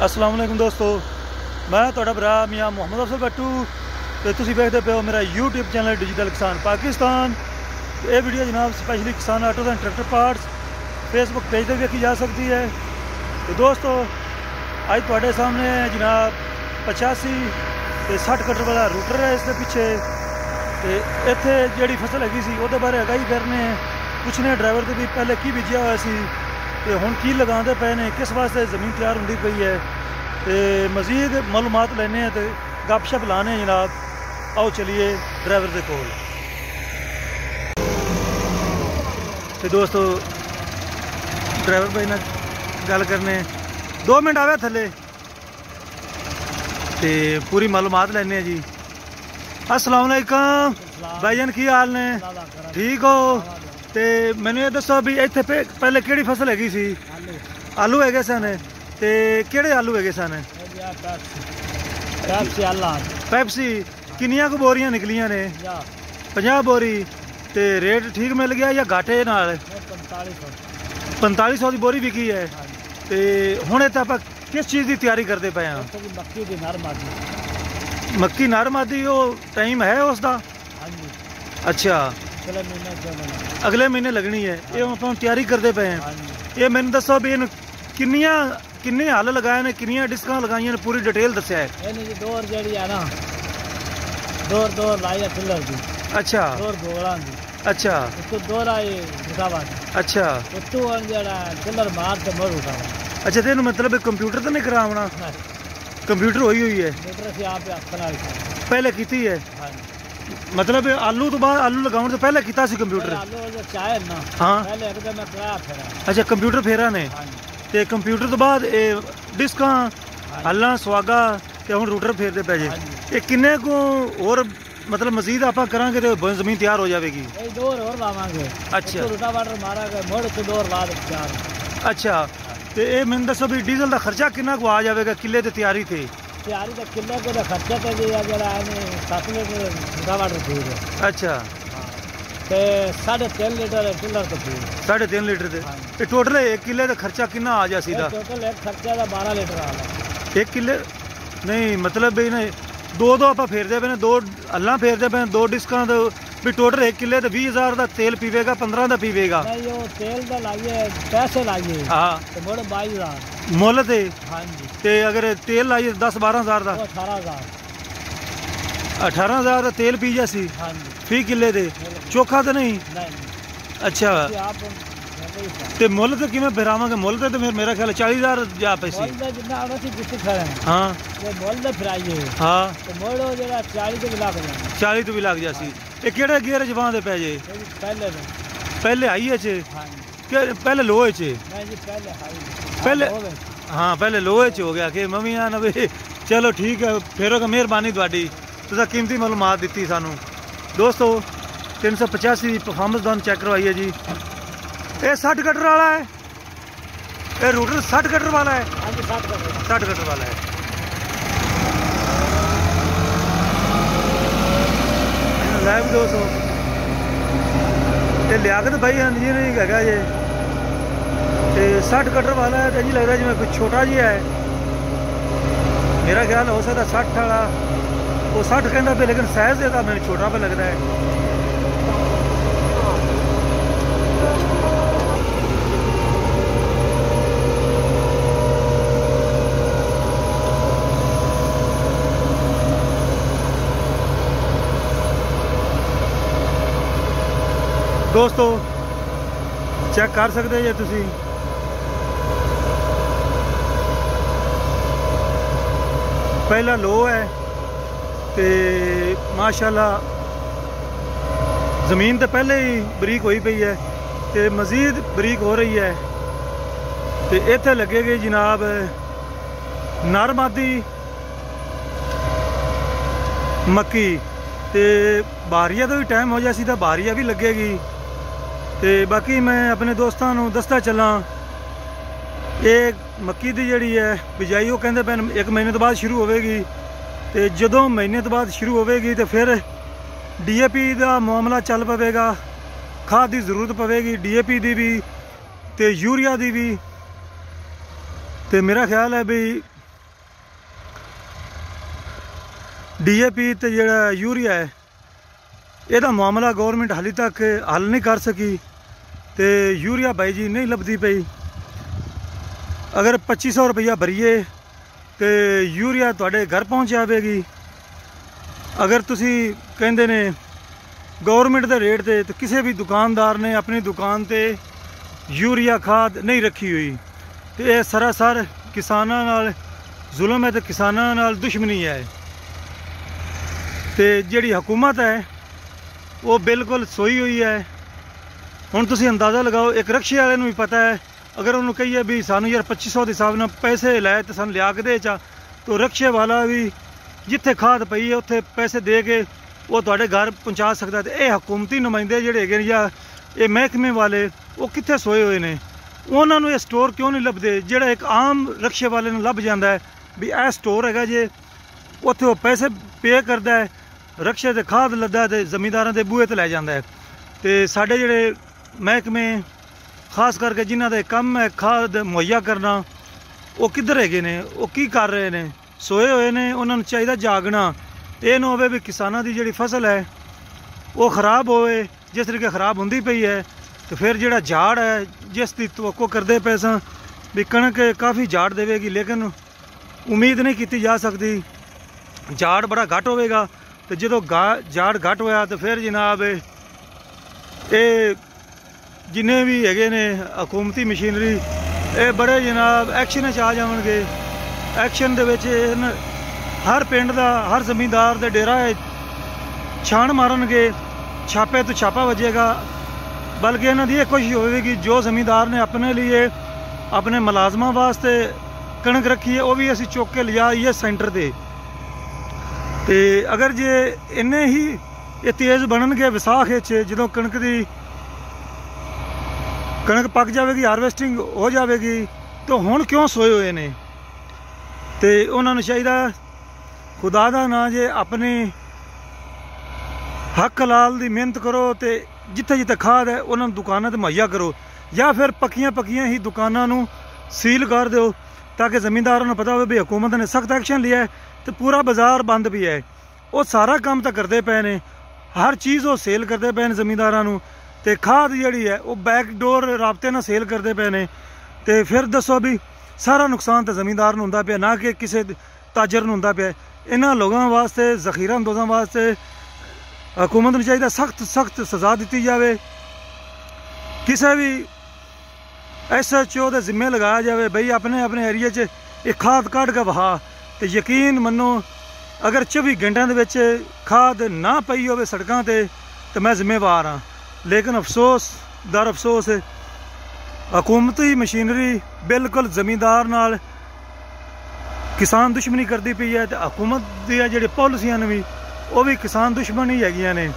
अस्सलाम वालेकुम दोस्तों, मैं तुहाडा भरा मियाँ मुहम्मद अफजल भट्टू तो तुसीं वेखदे पे हो मेरा यूट्यूब चैनल डिजिटल किसान पाकिस्तान। ये वीडियो जनाब स्पैशली किसान autos and tractor parts Facebook page पर देखी जा सकती है। तो दोस्तों अज तुहाडे सामने जनाब 85 ते 60 कटर वाला रूटर है इसके पीछे। तो इत्थे जिहड़ी फसल हैगी सी उहदे बारे आगाही करने पुछने ड्राइवर तो भी पहले की बीजिया हुआ सी ते हुण की लगाते पे ने, किस वास्ते ज़मीन तैयार होंदी पई है, तो मज़ीद मालूमात लैने तो गपशप लाने जनाब। आओ चलिए ड्राइवर के कोल। तो दोस्तों ड्राइवर भाई ना गल करने 2 मिनट आवे थले तो पूरी मालूमात लैने जी। अस्सलाम वालेकुम भाईजान, की हाल ने? ठीक हो? तो मैंने ये दसो भी इत्थे पहले किहड़ी फसल हैगी सी? आलू हैगे सन। तो किहड़े आलू हैगे सन? पैप्सी। किन्नियां कु बोरियां निकलियां ने? 50 बोरी। तो रेट ठीक मिल गया या घाटे नाल? 4500 की बोरी बिकी है। तो हुण इत्थे आपां किस चीज़ की तैयारी करते पे हैं? मक्की नर मादी वो टाइम है उसका? अच्छा, अगले महीने लगनी है। ये हम तैयारी करते पे हैं। ये मैंने दसो भी इन किन्ने हल लगाए ने, किन्नियां डिस्कां लगाई ने, पूरी डिटेल दस्या है। डोर जड़ी है ना, डोर लाई है टिलर दी। अच्छा, डोर भोगड़ा दी। अच्छा, उसको डोर आई उठावा। अच्छा, तू जड़ा टिलर मार के मोड़ उठावा। अच्छा, तेन मतलब कंप्यूटर तो नहीं करावना? कंप्यूटर हुई है? पहले की है? मतलब आलू तो बाद आलू लगाने से पहले किया सी कंप्यूटर? हाँ, अच्छा, कंप्यूटर फेरा ने ते कंप्यूटर तो बाद डिस्क हल्ला सुहागा ते हुण रूटर फेरते पे जे। ये किन्ने को और मतलब मजीद आप करांगे तो जमीन तैयार हो जाएगी? डोर और लावांगे। अच्छा, रोटावाटर मारांगे, मोड़ के डोर ला दे तैयार। अच्छा, तो ये मैंने दसो भी डीजल का खर्चा कितना को आ जाएगा किले की तैयारी थे? तैयारी तो किले को खर्चा तो जी जरा 7 लीटर रोटावाटर दूध है। अच्छा, ते 3.5 लीटर टिलर तो दूध। 3.5 लीटर ते टोटल 1 किले का खर्चा कितना आ जा सीधा? टोटल एक खर्चा का 12 लीटर आ रहा। 1 किले नहीं मतलब भी नहीं, दो आप फेरते पे, 2 हल्ला फेरते पे, 2 डिस्कां तो भी टोटल 1 किले तो 20,000 का तेल पीवेगा, 15 का पीवेगा? नहीं, वो तेल का लाइए, पैसे लाइए। हाँ, तो मोड़ 22,000 मुल थे। हाँ जी। ते अगर तेल लाइए 10-12,000 का? 18,000 का तेल पी जासी? हाँ जी। फी किले दे चोखा तो नहीं? अच्छा, ते मुल तो किवें फिरावांगे? मुल तो मेरा ख्याल 40,000 जा पैसे। हाँ, हाँ, 40 तो भी लग जासी। ये केड़े गियर च बांधे पे जे? पहले हाई च? पहले लोहे च? पहले हाँ, पहले लोहे च हो गया कि मम्मी ना भी। चलो ठीक है, फेरो का मेहरबानी तुहाडी, तुसां कीमती मालूमात दी सानू। दोस्तों 385 परफॉर्मेंस दान चेक करवाई है जी। ये 60 कटर वाला है? ये रूटर 60 कटर वाला है? 60 कटर वाला है। लाइव दोस्तों ये लियाकत भाई इंजीनियरिंग हैगा ये। 60 कटर वाला है तो जी लग रहा है जिवें कुछ छोटा जी है। मेरा ख्याल हो सकता 60 वाला, वो 60 कहता पे, लेकिन साइज इसका मैंने छोटा पे लग रहा है। दोस्तों चेक कर सकते जे तुसी, पहला लो है ते माशाल्लाह ज़मीन तो पहले ही बरीक हुई पई है ते मज़ीद बरीक हो रही है। तो इत्थे लगेगी जनाब नर मादी मक्की। तो बारिया तो भी टाइम हो जासी तो बारिया भी लगेगी। तो बाकी मैं अपने दोस्तों को दसदा चला, ये मक्की की जिहड़ी है बिजाई वो कहते पे 1 महीने तो बाद शुरू होगी। तो जदों महीने तो बाद शुरू होगी तो फिर DAP का मामला चल पवेगा, खाद की जरूरत पवेगी, DAP की भी तो यूरिया की भी। तो मेरा ख्याल है भी DAP ਤੇ ਜਿਹੜਾ ਯੂਰੀਆ ਹੈ ਇਹਦਾ ਮਾਮਲਾ ਗੌਰਮੈਂਟ ਹਾਲੇ ਤੱਕ ਹੱਲ ਨਹੀਂ ਕਰ ਸਕੀ ਤੇ ਯੂਰੀਆ ਬਾਈ ਜੀ ਨਹੀਂ ਲੱਭਦੀ ਪਈ। ਅਗਰ 2500 ਰੁਪਈਆ ਭਰੀਏ ਤੇ ਯੂਰੀਆ ਤੁਹਾਡੇ ਘਰ ਪਹੁੰਚ ਜਾਵੇਗੀ। ਅਗਰ ਤੁਸੀਂ ਕਹਿੰਦੇ ਨੇ ਗੌਰਮੈਂਟ ਦੇ ਰੇਟ ਤੇ ਕਿਸੇ ਵੀ ਦੁਕਾਨਦਾਰ ਨੇ ਆਪਣੀ ਦੁਕਾਨ ਤੇ ਯੂਰੀਆ ਖਾਦ ਨਹੀਂ ਰੱਖੀ ਹੋਈ ਤੇ ਇਹ ਸਰਾਸਰ ਕਿਸਾਨਾਂ ਨਾਲ ਜ਼ੁਲਮ ਹੈ ਤੇ ਕਿਸਾਨਾਂ ਨਾਲ ਦੁਸ਼ਮਣੀ ਹੈ। ਤੇ ਜਿਹੜੀ ਹਕੂਮਤ ਹੈ ਉਹ ਬਿਲਕੁਲ ਸੋਈ ਹੋਈ ਹੈ। ਹੁਣ ਤੁਸੀਂ ਅੰਦਾਜ਼ਾ ਲਗਾਓ, ਇੱਕ ਰਕਸ਼ੇ ਵਾਲੇ ਨੂੰ ਵੀ ਪਤਾ ਹੈ ਅਗਰ ਉਹਨੂੰ ਕਹੀਏ ਵੀ ਸਾਨੂੰ ਯਾਰ 2500 ਦੇ ਹਿਸਾਬ ਨਾਲ ਪੈਸੇ ਲੈ ਤੇ ਸਾਨੂੰ ਲਿਆ ਕੇ ਦੇ ਚਾ, ਤਾਂ ਰਕਸ਼ੇ ਵਾਲਾ ਵੀ ਜਿੱਥੇ ਖਾਦ ਪਈ ਹੈ ਉੱਥੇ ਪੈਸੇ ਦੇ ਕੇ ਉਹ ਤੁਹਾਡੇ ਘਰ ਪਹੁੰਚਾ ਸਕਦਾ। ਤੇ ਇਹ ਹਕੂਮਤੀ ਨੁਮਾਇੰਦੇ ਜਿਹੜੇ ਹੈਗੇ ਨੇ ਜਾਂ ਇਹ ਮਹਿਕਮੇ ਵਾਲੇ ਉਹ ਕਿੱਥੇ ਸੋਏ ਹੋਏ ਨੇ? ਉਹਨਾਂ ਨੂੰ ਇਹ ਸਟੋਰ ਕਿਉਂ ਨਹੀਂ ਲੱਭਦੇ ਜਿਹੜਾ ਇੱਕ ਆਮ ਰਕਸ਼ੇ ਵਾਲੇ ਨੂੰ ਲੱਭ ਜਾਂਦਾ ਹੈ ਵੀ ਇਹ ਸਟੋਰ ਹੈਗਾ ਜੇ, ਉੱਥੇ ਉਹ ਪੈਸੇ ਪੇ ਕਰਦਾ ਹੈ, ਰਕਸ਼ੇ ਤੇ ਖਾਦ ਲੱਦਾ ਤੇ ਜ਼ਮੀਂਦਾਰਾਂ ਦੇ ਬੂਹੇ ਤੇ ਲੈ ਜਾਂਦਾ ਹੈ। ਤੇ ਸਾਡੇ ਜਿਹੜੇ ਮਹਿਕਮੇ ਖਾਸ ਕਰਕੇ ਜਿਨ੍ਹਾਂ ਦਾ ਕੰਮ ਹੈ ਖਾਦ ਮੁਹੱਈਆ ਕਰਨਾ, ਉਹ ਕਿੱਧਰ ਹੈਗੇ ਨੇ? ਉਹ ਕੀ ਕਰ ਰਹੇ ਨੇ? ਸੋਏ ਹੋਏ ਨੇ। ਉਹਨਾਂ ਨੂੰ ਚਾਹੀਦਾ ਜਾਗਣਾ। ਇਹ ਨਾ ਹੋਵੇ ਵੀ ਕਿਸਾਨਾਂ ਦੀ ਜਿਹੜੀ ਫਸਲ ਹੈ ਉਹ ਖਰਾਬ ਹੋਵੇ ਜਿਸ ਤਰੀਕੇ ਖਰਾਬ ਹੁੰਦੀ ਪਈ ਹੈ। ਤੇ ਫਿਰ ਜਿਹੜਾ ਝਾੜ ਹੈ ਜਿਸ ਦੀ ਤਵੱਕੋ ਕਰਦੇ ਪਏ ਸਾਂ ਵੀ ਕਣਕ ਕਾਫੀ ਝਾੜ ਦੇਵੇਗੀ, ਲੇਕਿਨ ਉਮੀਦ ਨਹੀਂ ਕੀਤੀ ਜਾ ਸਕਦੀ। ਝਾੜ ਬੜਾ ਘੱਟ ਹੋਵੇਗਾ ਤੇ ਜਦੋਂ ਝਾੜ ਘੱਟ ਹੋਇਆ ਤੇ ਫਿਰ ਜਨਾਬ ਇਹ ਜਿੰਨੇ ਵੀ ਹੈਗੇ ਨੇ ਹਕੂਮਤੀ ਮਸ਼ੀਨਰੀ ਇਹ ਬੜੇ ਜਨਾਬ ਐਕਸ਼ਨ 'ਚ ਆ ਜਾਣਗੇ। ਐਕਸ਼ਨ ਦੇ ਵਿੱਚ ਹਰ ਪਿੰਡ ਦਾ ਹਰ ਜ਼ਮੀਂਦਾਰ ਦੇ ਡੇਰਾ ਛਾਣ ਮਾਰਨਗੇ, ਛਾਪੇ ਤੋਂ ਛਾਪਾ ਵੱਜੇਗਾ। ਬਲਕਿ ਇਹਨਾਂ ਦੀ ਇਹ ਕੋਸ਼ਿਸ਼ ਹੋਵੇਗੀ ਜੋ ਜ਼ਮੀਂਦਾਰ ਨੇ ਆਪਣੇ ਲਈ ਆਪਣੇ ਮੁਲਾਜ਼ਮਾਂ ਵਾਸਤੇ ਕਣਕ ਰੱਖੀ ਹੈ ਉਹ ਵੀ ਅਸੀਂ ਚੁੱਕ ਕੇ ਲਿਜਾਈਏ ਸੈਂਟਰ ਤੇ। ਤੇ ਅਗਰ ਜੇ ਇੰਨੇ ਹੀ ਇਹ ਤੇਜ਼ ਬਣਨਗੇ ਵਿਸਾਖ ਵਿੱਚ ਜਦੋਂ ਕਣਕ ਪੱਕ ਜਾਵੇਗੀ, ਹਾਰਵੈਸਟਿੰਗ ਹੋ ਜਾਵੇਗੀ, ਤਾਂ ਹੁਣ ਕਿਉਂ ਸੋਏ ਹੋਏ ਨੇ? ਤੇ ਉਹਨਾਂ ਨੂੰ ਚਾਹੀਦਾ ਖੁਦਾ ਦਾ ਨਾਂ ਜੇ ਆਪਣੇ ਹੱਕ ਹਲਾਲ ਦੀ ਮਿਹਨਤ ਕਰੋ ਤੇ ਜਿੱਥੇ ਜਿੱਥੇ ਖਾਦ ਹੈ ਉਹਨਾਂ ਨੂੰ ਦੁਕਾਨਾਂ ਤੇ ਮੁਹੱਈਆ ਕਰੋ, ਜਾਂ ਫਿਰ ਪੱਕੀਆਂ ਹੀ ਦੁਕਾਨਾਂ ਨੂੰ ਸੀਲ ਕਰ ਦਿਓ ਤਾਂ ਕਿ ਜ਼ਮੀਂਦਾਰਾਂ ਨੂੰ ਪਤਾ ਹੋਵੇ ਵੀ ਹਕੂਮਤ ਨੇ ਸਖਤ ਐਕਸ਼ਨ ਲਿਆ ਹੈ ਤੇ ਪੂਰਾ ਬਾਜ਼ਾਰ ਬੰਦ ਵੀ ਹੈ। ਉਹ ਸਾਰਾ ਕੰਮ ਤਾਂ ਕਰਦੇ ਪਏ ਨੇ, ਹਰ ਚੀਜ਼ ਉਹ ਸੇਲ ਕਰਦੇ ਪਏ ਨੇ ਜ਼ਮੀਂਦਾਰਾਂ ਨੂੰ, ਤੇ ਖਾਦ ਜਿਹੜੀ ਹੈ ਉਹ ਬੈਕਡੋਰ ਰਾਬਤੇ ਨਾਲ ਸੇਲ ਕਰਦੇ ਪਏ ਨੇ। ਤੇ ਫਿਰ ਦੱਸੋ ਵੀ ਸਾਰਾ ਨੁਕਸਾਨ ਤਾਂ ਜ਼ਮੀਂਦਾਰ ਨੂੰ ਹੁੰਦਾ ਪਿਆ, ਨਾ ਕਿ ਕਿਸੇ ਤਾਜਰ ਨੂੰ ਹੁੰਦਾ ਪਿਆ। ਇਹਨਾਂ ਲੋਕਾਂ ਵਾਸਤੇ ਜ਼ਖੀਰਾ ਅੰਦੋਜ਼ਾਂ ਵਾਸਤੇ ਹਕੂਮਤ ਨੂੰ ਚਾਹੀਦਾ ਸਖਤ ਸਜ਼ਾ ਦਿੱਤੀ ਜਾਵੇ। ਕਿਸੇ ਵੀ SHO ਦੇ ਜ਼ਿੰਮੇ ਲਗਾਇਆ ਜਾਵੇ ਬਈ ਆਪਣੇ ਏਰੀਏ 'ਚ ਇਹ ਖਾਦ ਕੱਢ ਕੇ ਵਹਾ। ਤੇ ਯਕੀਨ ਮੰਨੋ ਅਗਰ 24 ਘੰਟਿਆਂ ਦੇ ਵਿੱਚ ਖਾਦ ਨਾ ਪਈ ਹੋਵੇ ਸੜਕਾਂ ਤੇ ਤਾਂ ਮੈਂ ਜ਼ਿੰਮੇਵਾਰ ਹਾਂ। ਲੇਕਿਨ ਅਫਸੋਸ ਹਕੂਮਤੀ ਮਸ਼ੀਨਰੀ ਬਿਲਕੁਲ ਜ਼ਮੀਂਦਾਰ ਨਾਲ ਕਿਸਾਨ ਦੁਸ਼ਮਣੀ ਕਰਦੀ ਪਈ ਹੈ ਤੇ ਹਕੂਮਤ ਦੀਆਂ ਜਿਹੜੀ ਪਾਲਿਸੀਆਂ ਨੇ ਵੀ ਉਹ ਵੀ ਕਿਸਾਨ ਦੁਸ਼ਮਣ ਹੀ ਹੈਗੀਆਂ ਨੇ।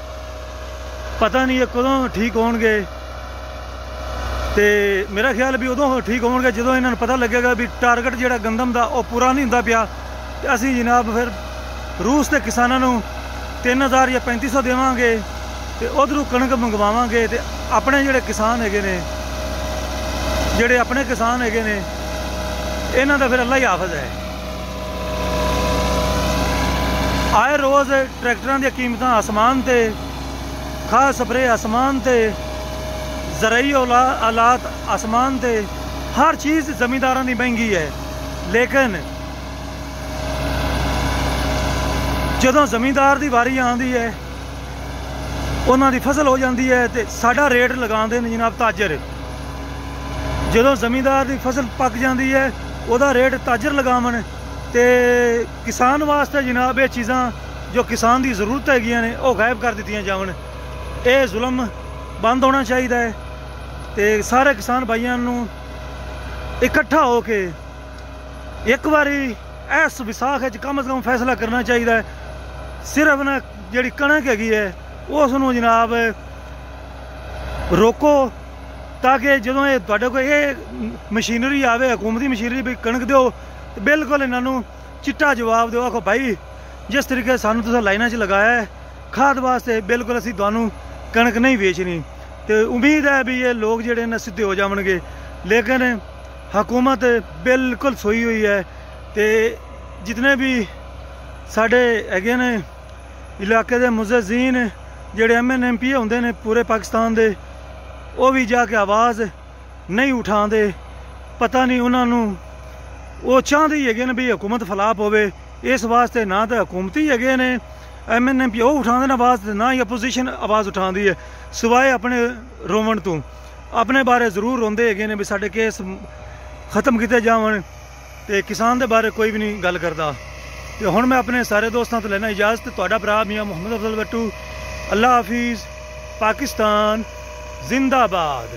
ਪਤਾ ਨਹੀਂ ਇਹ ਕਦੋਂ ਠੀਕ ਹੋਣਗੇ। ਤੇ ਮੇਰਾ ਖਿਆਲ ਵੀ ਉਦੋਂ ਠੀਕ ਹੋਣਗੇ ਜਦੋਂ ਇਹਨਾਂ ਨੂੰ ਪਤਾ ਲੱਗੇਗਾ ਵੀ ਟਾਰਗੇਟ ਜਿਹੜਾ ਗੰਦਮ ਦਾ ਉਹ ਪੂਰਾ ਨਹੀਂ ਹੁੰਦਾ ਪਿਆ। ਤੇ ਅਸੀਂ ਜਨਾਬ ਫਿਰ ਰੂਸ ਦੇ ਕਿਸਾਨਾਂ ਨੂੰ 3000 ਜਾਂ 3500 ਦੇਵਾਂਗੇ ਤੇ ਉਧਰੋਂ ਕਣਕ ਮੰਗਵਾਵਾਂਗੇ। ਤੇ ਆਪਣੇ ਜਿਹੜੇ ਕਿਸਾਨ ਹੈਗੇ ਨੇ ਇਹਨਾਂ ਦਾ ਫਿਰ ਅੱਲਾ ਹੀ ਹਾਫਿਜ਼ ਹੈ। ਆਏ ਰੋਜ਼ ਟਰੈਕਟਰਾਂ ਦੀਆਂ ਕੀਮਤਾਂ ਆਸਮਾਨ ਤੇ, ਖਾਦ ਸਪਰੇ ਆਸਮਾਨ ਤੇ, ਜ਼ਰਈ ਆਲਾਤ ਆਸਮਾਨ ਤੇ, ਹਰ ਚੀਜ਼ ਜ਼ਮੀਂਦਾਰਾਂ ਦੀ ਮਹਿੰਗੀ ਹੈ। ਲੇਕਿਨ ਜਦੋਂ ਜ਼ਮੀਂਦਾਰ ਦੀ ਵਾਰੀ ਆਉਂਦੀ ਹੈ ਉਹਨਾਂ ਦੀ ਫਸਲ ਹੋ ਜਾਂਦੀ ਹੈ ਤੇ ਸਾਡਾ ਰੇਟ ਲਗਾਉਂਦੇ ਨੇ ਜਨਾਬ ਤਾਜਰ। ਜਦੋਂ ਜ਼ਮੀਂਦਾਰ ਦੀ ਫਸਲ ਪੱਕ ਜਾਂਦੀ ਹੈ ਉਹਦਾ ਰੇਟ ਤਾਜਰ ਲਗਾਵਣ ਤੇ ਕਿਸਾਨ ਵਾਸਤੇ ਜਨਾਬ ਇਹ ਚੀਜ਼ਾਂ ਜੋ ਕਿਸਾਨ ਦੀ ਜ਼ਰੂਰਤ ਹੈਗੀਆਂ ਨੇ ਉਹ ਗਾਇਬ ਕਰ ਦਿੱਤੀਆਂ ਜਾਵਣ। ਇਹ ਜ਼ੁਲਮ ਬੰਦ ਹੋਣਾ ਚਾਹੀਦਾ ਹੈ ਤੇ ਸਾਰੇ ਕਿਸਾਨ ਭਾਈਆਂ ਨੂੰ ਇਕੱਠਾ ਹੋ ਕੇ ਇੱਕ ਵਾਰੀ ਇਸ ਵਿਸਾਖ ਵਿੱਚ ਕਮ ਸੇ ਕਮ ਫੈਸਲਾ ਕਰਨਾ ਚਾਹੀਦਾ ਹੈ। ਸਿਰਫ ਨਾ ਜਿਹੜੀ ਕਣਕ ਹੈਗੀ ਹੈ ਉਸ ਨੂੰ ਜਨਾਬ ਰੋਕੋ ਤਾਂ ਕਿ ਜਦੋਂ ਇਹ ਤੁਹਾਡੇ ਕੋਲ ਇਹ ਮਸ਼ੀਨਰੀ ਆਵੇ ਹਕੂਮਤੀ ਮਸ਼ੀਨਰੀ ਵੀ ਕਣਕ ਦਿਓ ਤੇ ਬਿਲਕੁਲ ਇਹਨਾਂ ਨੂੰ ਚਿੱਟਾ ਜਵਾਬ ਦਿਓ। ਆਖੋ ਭਾਈ ਜਿਸ ਤਰੀਕੇ ਸਾਨੂੰ ਤੁਸੀਂ ਲਾਈਨਾਂ 'ਚ ਲਗਾਇਆ ਹੈ ਖਾਦ ਵਾਸਤੇ ਬਿਲਕੁਲ ਅਸੀਂ ਤੁਹਾਨੂੰ ਕਣਕ ਨਹੀਂ ਵੇਚਣੀ। ਤੇ ਉਮੀਦ ਹੈ ਵੀ ਇਹ ਲੋਕ ਜਿਹੜੇ ਨੇ ਸਿੱਧੇ ਹੋ ਜਾਵਣਗੇ। ਲੇਕਿਨ ਹਕੂਮਤ ਬਿਲਕੁਲ ਸੋਈ ਹੋਈ ਹੈ ਤੇ ਜਿਤਨੇ ਵੀ साढ़े हैगे ने इलाके दे मुज़्ज़िज़ीन जेड़े MNMP होंदे ने पूरे पाकिस्तान दे, वो भी जाके आवाज़ नहीं उठाते। पता नहीं उन्होंने वो चाहते ही है भी हुकूमत फलाप होवे, इस वास्ते ना तो हुकूमती है ने MNMP वो उठाते आवाज़, ना ही अपोजिशन आवाज़ उठाती है, सिवाए अपने रोवन तो। अपने बारे जरूर रोंदे है भी साढ़े केस ख़त्म किए जावन, तो किसान के बारे कोई भी नहीं गल करता। तो हुण मैं अपने सारे दोस्तों तो लेना इजाज़त। तुहाडा भरा मियाँ मोहम्मद अफजल बट्टू। अल्लाह हाफिज़। पाकिस्तान जिंदाबाद।